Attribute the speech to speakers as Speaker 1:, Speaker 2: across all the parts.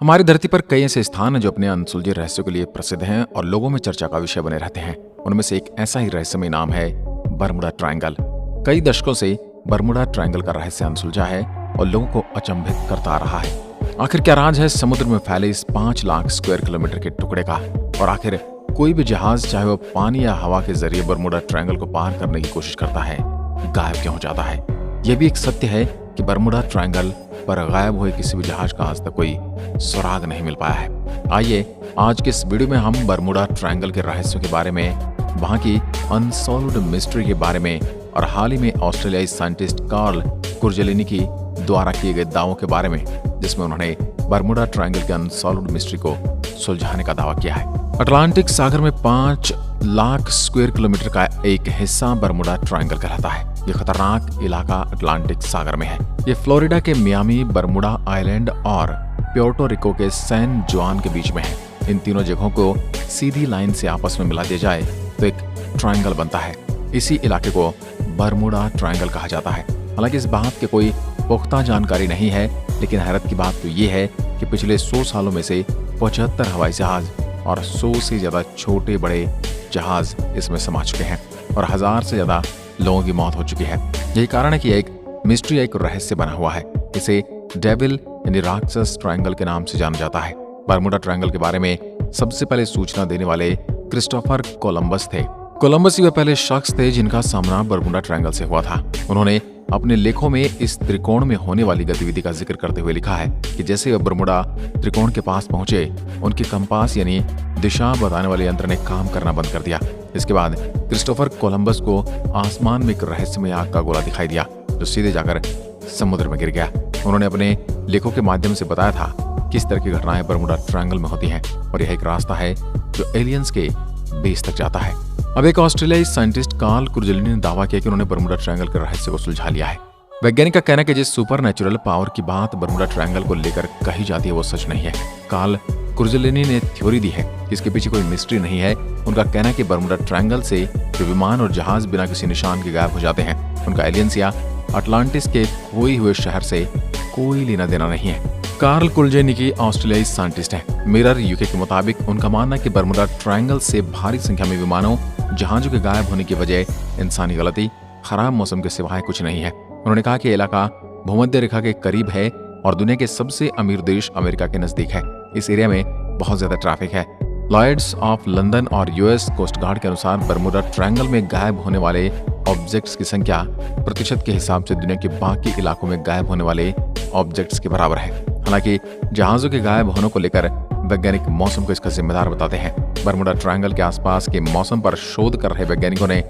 Speaker 1: हमारी धरती पर कई ऐसे स्थान हैं जो अपने अनसुलझे रहस्यों के लिए प्रसिद्ध हैं और लोगों में चर्चा का विषय बने रहते हैं। उनमें से एक ऐसा ही रहस्यमय नाम है बरमुडा ट्रायंगल। कई दशकों से बरमुडा ट्रायंगल का रहस्य अनसुलझा है और लोगों को अचंभित करता आ रहा है। आखिर क्या राज है समुद्र में फैले इस 5 लाख स्क्वायर किलोमीटर के टुकड़े का, और आखिर कोई भी जहाज चाहे वो पानी या हवा के जरिए बरमुडा ट्रायंगल को पार करने की कोशिश करता है, गायब क्यों हो जाता है? यह भी एक सत्य है कि बरमुडा ट्रायंगल पर गायब हुए किसी भी जहाज का आज तक कोई सुराग नहीं मिल पाया है। आइए आज के इस वीडियो में हम बरमुडा ट्रायंगल के रहस्यों के बारे में, वहां की अनसॉल्व्ड मिस्ट्री के बारे में और हाल ही में ऑस्ट्रेलियाई साइंटिस्ट कार्ल कुरजेलिनी द्वारा किए गए दावों के बारे में, जिसमें उन्होंने बरमुडा ट्रायंगल के अनसॉल्व्ड मिस्ट्री को सुलझाने का दावा किया है। अटलांटिक सागर में 5 लाख स्क्वायर किलोमीटर का एक हिस्सा बरमुडा ट्रायंगल कहलाता है। यह खतरनाक इलाका अटलांटिक सागर में है। ये फ्लोरिडा के मियामी, बरमुडा आइलैंड और प्योर्टो रिको के सैन जुआन के बीच में है। इन तीनों जगहों को सीधी लाइन से आपस में मिला दिया जाए तो एक ट्रायंगल बनता है। इसी इलाके को बरमुडा ट्रायंगल कहा जाता है। हालांकि इस बात की कोई पुख्ता जानकारी नहीं है, लेकिन हैरत की बात तो ये है कि पिछले 100 सालों में से 75 हवाई जहाज और 100 से ज्यादा छोटे बड़े जहाज इसमें समा चुके हैं और 1000 से ज्यादा लोगों की मौत हो चुकी है। यही कारण है कि एक मिस्ट्री, एक रहस्य बना हुआ है। इसे डेविल यानी राक्षस ट्रायंगल के नाम से जाना जाता है। बरमुडा ट्रायंगल के बारे में सबसे पहले सूचना देने वाले क्रिस्टोफर कोलंबस थे। कोलंबस ही वे पहले शख्स थे जिनका सामना बरमुडा ट्रायंगल से हुआ था। उन्होंने अपने लेखों में इस त्रिकोण में होने वाली गतिविधि का जिक्र करते हुए लिखा है कि जैसे वे बरमुडा त्रिकोण के पास पहुंचे, उनकी कंपास यानी दिशा बताने वाले यंत्र ने काम करना बंद कर दिया। इसके बाद क्रिस्टोफर कोलंबस को आसमान में एक रहस्यमय आग का गोला दिखाई दिया जो सीधे जाकर समुद्र में गिर गया। उन्होंने अपने लेखों के माध्यम से बताया था किस तरह की घटनाएं बरमुडा ट्रायंगल में होती हैं और यह एक रास्ता है जो एलियंस के बेस तक जाता है। अब एक ऑस्ट्रेलियाई साइंटिस्ट कार्ल कुरजेलिनी ने दावा किया कि उन्होंने बरमुडा ट्रायंगल के रहस्य को सुलझा लिया है। वैज्ञानिक का कहना है कि जिस सुपर नेचुरल पावर की बात बरमुडा ट्रायंगल को लेकर कही जाती है वो सच नहीं है। कार्ल कुरजेलिनी ने थ्योरी दी है कि इसके पीछे कोई मिस्ट्री नहीं है। उनका कहना है कि बरमुडा ट्रायंगल से जो विमान और जहाज बिना किसी निशान के गायब हो जाते हैं, उनका एलियंस या अटलांटिस के खोए हुए शहर से कोई लेना देना नहीं है। कार्ल कुरजेलिनी ऑस्ट्रेलियाई साइंटिस्ट हैं। मिरर यूके के मुताबिक उनका मानना है कि बरमुडा ट्रायंगल से भारी संख्या में विमानों, जहाजों के गायब होने की वजह इंसानी गलती, खराब मौसम के सिवाय कुछ नहीं है। उन्होंने कहा कि इलाका भूमध्य रेखा के करीब है और दुनिया के सबसे अमीर देश अमेरिका के नजदीक है। इस एरिया में बहुत ज्यादा ट्रैफिक है। लॉयड्स ऑफ लंदन और यूएस कोस्ट गार्ड के अनुसार बरमुडा ट्रायंगल में गायब होने वाले ऑब्जेक्ट्स की संख्या प्रतिशत के हिसाब से दुनिया के बाकी इलाकों में गायब होने वाले ऑब्जेक्ट्स के बराबर है। हालांकि जहाजों के गायब होने को लेकर वैज्ञानिक मौसम को इसका जिम्मेदार बताते हैं। बरमुडा ट्रायंगल के आसपास के मौसम पर शोध कर रहे वैज्ञानिकों ने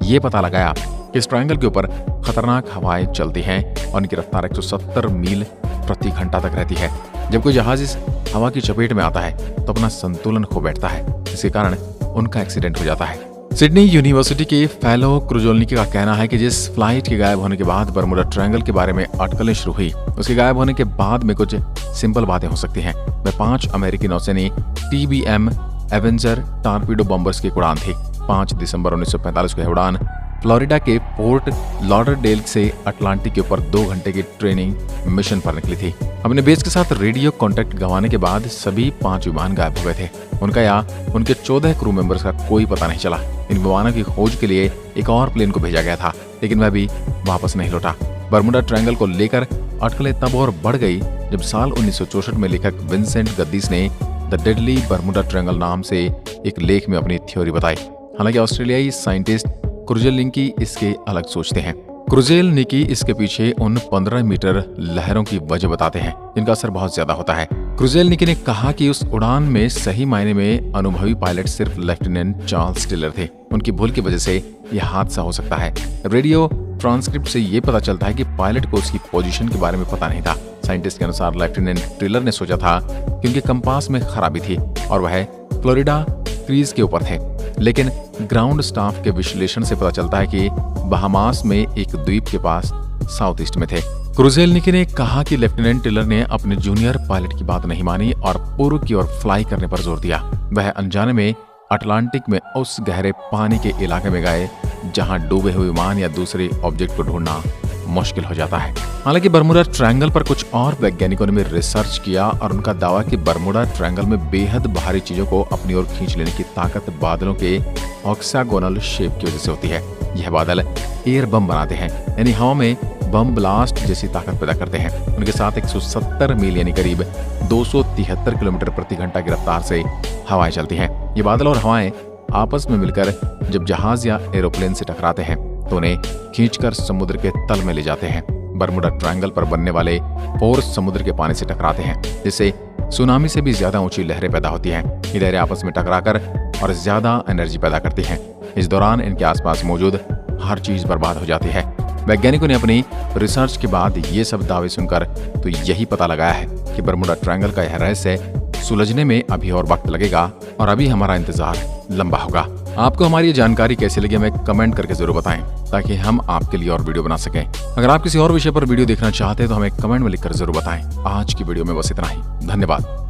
Speaker 1: यह पता लगाया कि इस ट्रायंगल के ऊपर खतरनाक हवाएं चलती हैं और इनकी रफ्तार 170 मील प्रति घंटा तक रहती है। जब कोई जहाज इस हवा की चपेट में आता है तो अपना संतुलन खो बैठता है, जिसके कारण उनका एक्सीडेंट हो जाता है। सिडनी यूनिवर्सिटी के फेलो कुरजेलिनी का कहना है कि जिस फ्लाइट के गायब होने के बाद बरमुडा ट्रायंगल के बारे में अटकलें शुरू हुई, उसके गायब होने के बाद में कुछ सिंपल बातें हो सकती हैं। वह 5 अमेरिकी नौसैनी TBM एवेंजर टॉर्पीडो बॉम्बर्स की उड़ान थी। 5 दिसंबर 1945 को यह उड़ान फ्लोरिडा के पोर्ट लॉडरडेल से अटलांटिक के ऊपर 2 घंटे की ट्रेनिंग मिशन पर निकली थी। अपने बेस के साथ रेडियो कांटेक्ट गंवाने के बाद सभी 5 विमान गायब हो गए थे। उनका या उनके 14 क्रू मेंबर्स का कोई पता नहीं चला। इन विमानों की खोज के लिए एक और प्लेन को भेजा गया था, लेकिन वह भी वापस नहीं लौटा। बरमुडा ट्रायंगल को लेकर अटकलें तब और बढ़ गई जब साल 1964 में लेखक विंसेंट गद्दिस ने द डेडली बरमुडा ट्रायंगल नाम से एक लेख में अपनी थ्योरी बताई। हालांकि ऑस्ट्रेलियाई साइंटिस्ट कुरजेलिनी इसके अलग सोचते हैं। कुरजेलिनी इसके पीछे उन 15 मीटर लहरों की वजह बताते हैं जिनका असर बहुत ज्यादा होता है। कुरजेलिनी ने कहा कि उस उड़ान में सही मायने में अनुभवी पायलट सिर्फ लेफ्टिनेंट चार्ल्स टेलर थे। उनकी भूल की वजह से यह हादसा हो सकता है। रेडियो ट्रांसक्रिप्ट से ये पता चलता है कि पायलट को उसकी पोजीशन के बारे में पता नहीं था। साइंटिस्ट के अनुसार लेफ्टिनेंट टेलर ने सोचा था कि उनके कंपास में खराबी थी और वह फ्लोरिडा क्रीज के ऊपर थे, लेकिन ग्राउंड स्टाफ के विश्लेषण से पता चलता है कि बहामास में एक द्वीप के पास साउथ ईस्ट में थे। कुरजेलिनी ने कहा कि लेफ्टिनेंट टेलर ने अपने जूनियर पायलट की बात नहीं मानी और पूर्व की ओर फ्लाई करने पर जोर दिया। वह अनजाने में अटलांटिक में उस गहरे पानी के इलाके में गए जहां डूबे हुए विमान या दूसरे ऑब्जेक्ट को ढूंढना मुश्किल हो जाता है। हालांकि बर्मुडा ट्रायंगल पर कुछ और वैज्ञानिकों ने भी रिसर्च किया और उनका दावा कि बर्मुडा ट्रायंगल में बेहद भारी चीजों को अपनी ओर खींच लेने की ताकत बादलों के ऑक्सागोनल शेप की वजह से होती है। यह बादल एयर बम बनाते हैं, यानी हवा में बम ब्लास्ट जैसी ताकत पैदा करते हैं। उनके साथ 170 मील यानी करीब 273 किलोमीटर प्रति घंटा की रफ्तार से हवाएं चलती हैं। ये बादल और हवाएं आपस में मिलकर जब जहाज या एरोप्लेन से टकराते हैं तो उन्हें खींचकर समुद्र के तल में ले जाते हैं। बर्मुडा ट्रायंगल पर बनने वाले फोर्स समुद्र के पानी से टकराते हैं, जिससे सुनामी से भी ज्यादा ऊंची लहरें पैदा होती हैं। ये लहरें आपस में टकराकर और ज्यादा एनर्जी पैदा करती हैं। इस दौरान इनके आसपास मौजूद हर चीज बर्बाद हो जाती है। वैज्ञानिकों ने अपनी रिसर्च के बाद ये सब दावे सुनकर तो यही पता लगाया है कि बर्मुडा ट्रायंगल का यह रहस्य सुलझने में अभी और वक्त लगेगा और अभी हमारा इंतजार लंबा होगा। आपको हमारी ये जानकारी कैसी लगी हमें कमेंट करके जरूर बताएं, ताकि हम आपके लिए और वीडियो बना सकें। अगर आप किसी और विषय पर वीडियो देखना चाहते हैं तो हमें कमेंट में लिखकर जरूर बताएं। आज की वीडियो में बस इतना ही। धन्यवाद।